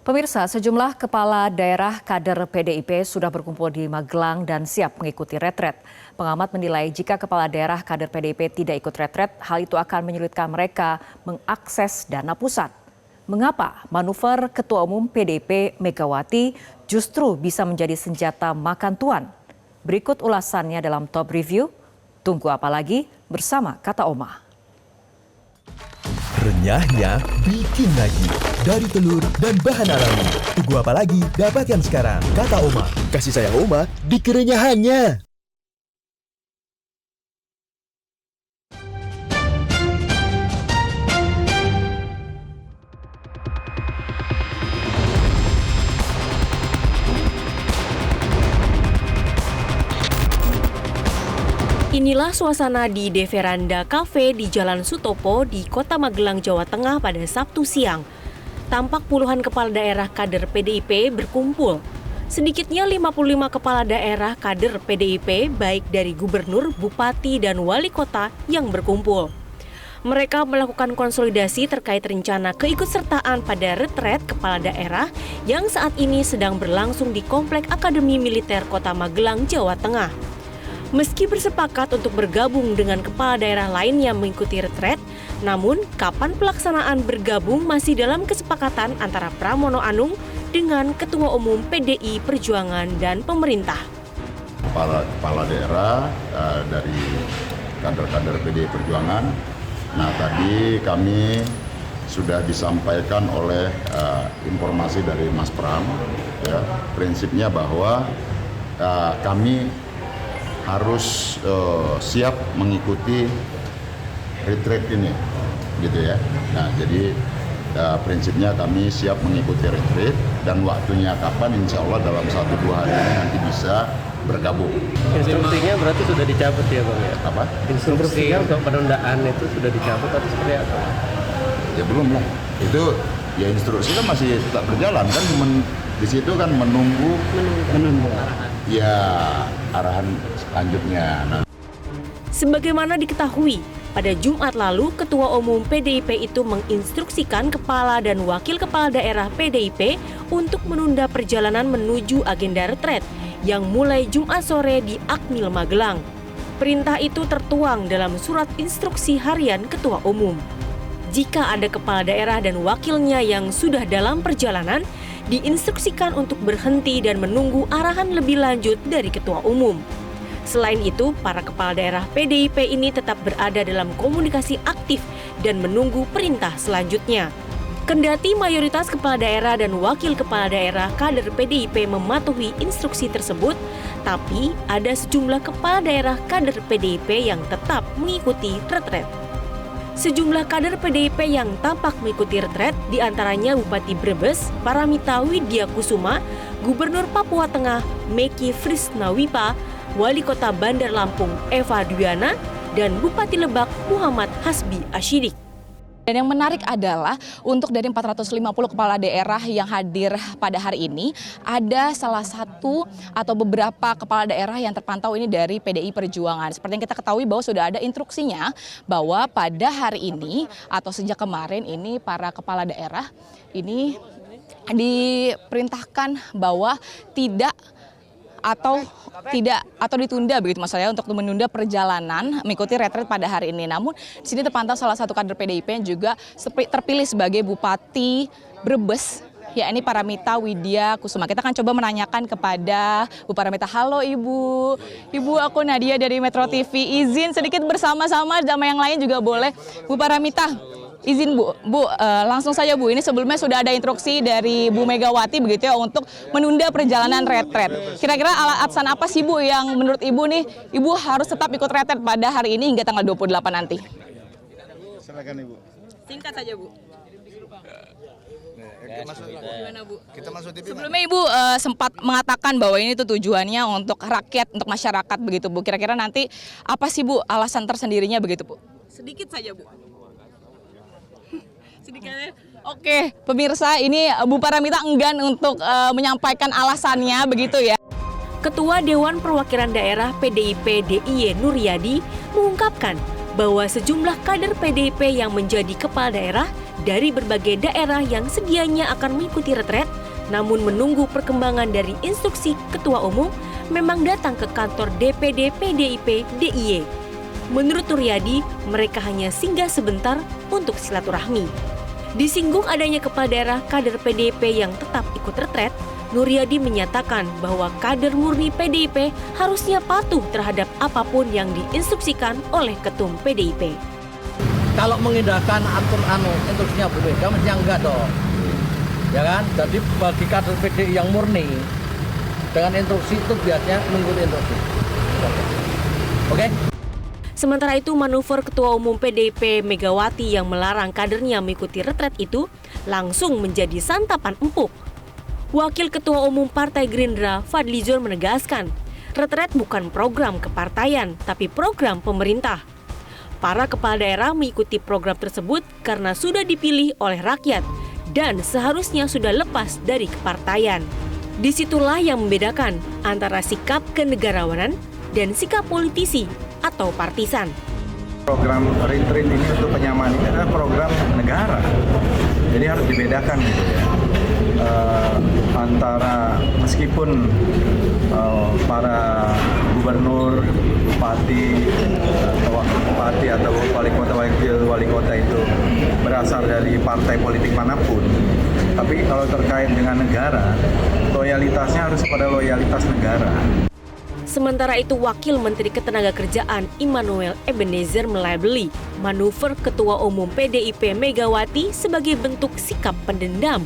Pemirsa, sejumlah kepala daerah kader PDIP sudah berkumpul di Magelang dan siap mengikuti retret. Pengamat menilai jika kepala daerah kader PDIP tidak ikut retret, hal itu akan menyulitkan mereka mengakses dana pusat. Mengapa manuver Ketua Umum PDIP Megawati justru bisa menjadi senjata makan tuan? Berikut ulasannya dalam Top Review. Tunggu apa lagi bersama Kata Oma. Renyahnya bikin lagi dari telur dan bahan alami. Tunggu apa lagi? Dapatkan sekarang. Kata Oma. Kasih sayang Oma di kerenyahannya. Inilah suasana di De Veranda Cafe di Jalan Sutopo di Kota Magelang, Jawa Tengah pada Sabtu siang. Tampak puluhan kepala daerah kader PDIP berkumpul. Sedikitnya 55 kepala daerah kader PDIP baik dari gubernur, bupati, dan wali kota yang berkumpul. Mereka melakukan konsolidasi terkait rencana keikutsertaan pada retret kepala daerah yang saat ini sedang berlangsung di Komplek Akademi Militer Kota Magelang, Jawa Tengah. Meski bersepakat untuk bergabung dengan kepala daerah lain yang mengikuti retret, namun kapan pelaksanaan bergabung masih dalam kesepakatan antara Pramono Anung dengan Ketua Umum PDI Perjuangan dan pemerintah. Kepala daerah dari kader-kader PDI Perjuangan, nah tadi kami sudah disampaikan oleh informasi dari Mas Pram, ya, prinsipnya bahwa kami harus siap mengikuti retreat ini, gitu ya. Nah, jadi prinsipnya kami siap mengikuti retreat dan waktunya kapan, insya Allah dalam 1-2 hari ini nanti bisa bergabung. Instruksinya berarti sudah dicabut ya Bang ya? Apa? Instruksinya untuk penundaan itu sudah dicabut atau seperti apa? Ya belum lah. Itu ya instruksi kan masih tetap berjalan kan, di situ kan menunggu ya arahan selanjutnya. Sebagaimana diketahui, pada Jumat lalu Ketua Umum PDIP itu menginstruksikan kepala dan wakil kepala daerah PDIP untuk menunda perjalanan menuju agenda retret yang mulai Jumat sore di Akmil Magelang. Perintah itu tertuang dalam surat instruksi harian Ketua Umum. Jika ada kepala daerah dan wakilnya yang sudah dalam perjalanan, diinstruksikan untuk berhenti dan menunggu arahan lebih lanjut dari Ketua Umum. Selain itu, para kepala daerah PDIP ini tetap berada dalam komunikasi aktif dan menunggu perintah selanjutnya. Kendati mayoritas kepala daerah dan wakil kepala daerah kader PDIP mematuhi instruksi tersebut, tapi ada sejumlah kepala daerah kader PDIP yang tetap mengikuti retret. Sejumlah kader PDIP yang tampak mengikuti retret, diantaranya Bupati Brebes, Paramita Widya Kusuma, Gubernur Papua Tengah, Meki Frisnawipa, Wali Kota Bandar Lampung, Eva Duyana, dan Bupati Lebak, Muhammad Hasbi Ashidik. Dan yang menarik adalah untuk dari 450 kepala daerah yang hadir pada hari ini, ada salah satu atau beberapa kepala daerah yang terpantau ini dari PDI Perjuangan. Seperti yang kita ketahui bahwa sudah ada instruksinya bahwa pada hari ini atau sejak kemarin ini para kepala daerah ini diperintahkan bahwa tidak ditunda begitu mas saya untuk menunda perjalanan mengikuti retret pada hari ini. Namun di sini terpantau salah satu kader PDIP yang juga terpilih sebagai Bupati Brebes, yakni Paramita Widya Kusuma. Kita akan coba menanyakan kepada Bu Paramita. Halo Ibu. Ibu, aku Nadia dari Metro TV. Izin sedikit bersama-sama sama yang lain juga boleh. Bu Paramita, izin Bu, langsung saja Bu, ini sebelumnya sudah ada instruksi dari Bu Megawati begitu ya untuk menunda perjalanan retret. Kira-kira alasan apa sih Bu yang menurut Ibu nih, Ibu harus tetap ikut retret pada hari ini hingga tanggal 28 nanti? Silakan Ibu. Singkat saja Bu. Gimana Bu? Kita masuk TV. Sebelumnya Ibu sempat mengatakan bahwa ini tuh tujuannya untuk rakyat, untuk masyarakat begitu Bu. Kira-kira nanti apa sih Bu alasan tersendirinya begitu Bu? Sedikit saja Bu. Oke, pemirsa, ini Bu Paramita enggan untuk menyampaikan alasannya begitu ya. Ketua Dewan Perwakilan Daerah PDIP DIY Nuryadi mengungkapkan bahwa sejumlah kader PDIP yang menjadi kepala daerah dari berbagai daerah yang sedianya akan mengikuti retret, namun menunggu perkembangan dari instruksi Ketua Umum, memang datang ke kantor DPD PDIP DIY. Menurut Nuryadi, mereka hanya singgah sebentar untuk silaturahmi. Disinggung adanya kepala daerah kader PDIP yang tetap ikut retret, Nuryadi menyatakan bahwa kader murni PDIP harusnya patuh terhadap apapun yang diinstruksikan oleh Ketum PDIP. Kalau mengindahkan instruksinya Bu Mega, mestinya enggak dong. Ya kan? Jadi bagi kader PDI yang murni, dengan instruksi itu biasanya mengikuti instruksi. Oke? Sementara itu, manuver Ketua Umum PDIP Megawati yang melarang kadernya mengikuti retret itu langsung menjadi santapan empuk. Wakil Ketua Umum Partai Gerindra, Fadlizon menegaskan, retret bukan program kepartaian, tapi program pemerintah. Para kepala daerah mengikuti program tersebut karena sudah dipilih oleh rakyat dan seharusnya sudah lepas dari kepartaian. Disitulah yang membedakan antara sikap kenegarawanan dan sikap politisi atau partisan. Program retreat ini untuk penyamaan ini adalah program negara. Jadi harus dibedakan gitu ya. Antara meskipun para gubernur, bupati, atau wakil bupati atau wali kota itu berasal dari partai politik manapun, tapi kalau terkait dengan negara, loyalitasnya harus pada loyalitas negara. Sementara itu, Wakil Menteri Ketenagakerjaan Immanuel Ebenezer melabeli manuver Ketua Umum PDIP Megawati sebagai bentuk sikap pendendam.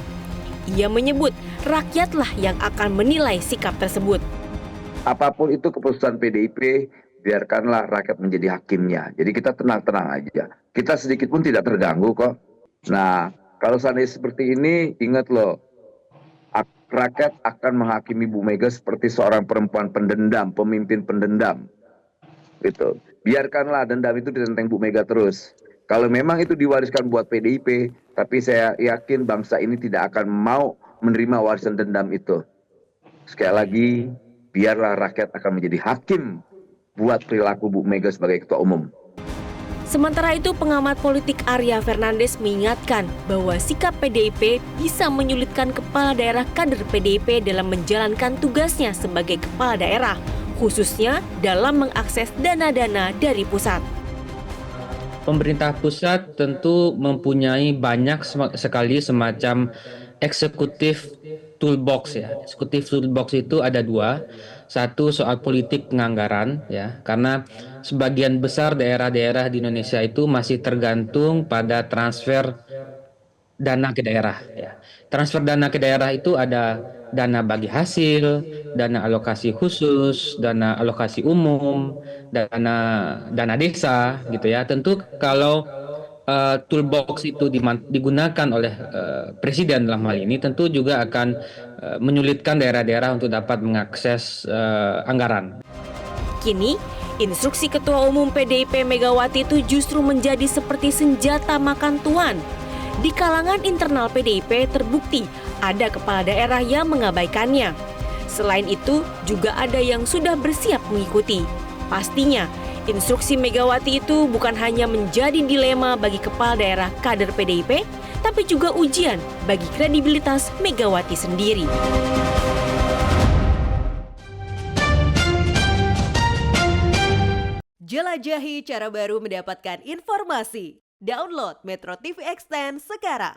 Ia menyebut rakyatlah yang akan menilai sikap tersebut. Apapun itu keputusan PDIP, biarkanlah rakyat menjadi hakimnya. Jadi kita tenang-tenang aja. Kita sedikit pun tidak terganggu kok. Nah, kalau seandainya seperti ini, ingat loh, rakyat akan menghakimi Bu Mega seperti seorang perempuan pendendam, pemimpin pendendam. Gitu. Biarkanlah dendam itu ditenteng Bu Mega terus. Kalau memang itu diwariskan buat PDIP, tapi saya yakin bangsa ini tidak akan mau menerima warisan dendam itu. Sekali lagi, biarlah rakyat akan menjadi hakim buat perilaku Bu Mega sebagai Ketua Umum. Sementara itu, pengamat politik Arya Fernandes mengingatkan bahwa sikap PDIP bisa menyulitkan kepala daerah kader PDIP dalam menjalankan tugasnya sebagai kepala daerah, khususnya dalam mengakses dana-dana dari pusat. Pemerintah pusat tentu mempunyai banyak sekali semacam eksekutif toolbox ya. Eksekutif toolbox itu ada dua. Satu soal politik penganggaran ya, karena sebagian besar daerah-daerah di Indonesia itu masih tergantung pada transfer dana ke daerah ya. Transfer dana ke daerah itu ada dana bagi hasil, dana alokasi khusus, dana alokasi umum, dana desa gitu ya. Tentu kalau toolbox itu digunakan oleh presiden dalam hal ini, tentu juga akan menyulitkan daerah-daerah untuk dapat mengakses anggaran. Kini, instruksi Ketua Umum PDIP Megawati itu justru menjadi seperti senjata makan tuan. Di kalangan internal PDIP terbukti ada kepala daerah yang mengabaikannya. Selain itu, juga ada yang sudah bersiap mengikuti. Pastinya, instruksi Megawati itu bukan hanya menjadi dilema bagi kepala daerah kader PDIP, tapi juga ujian bagi kredibilitas Megawati sendiri. Jelajahi cara baru mendapatkan informasi. Download Metro TV Extend sekarang.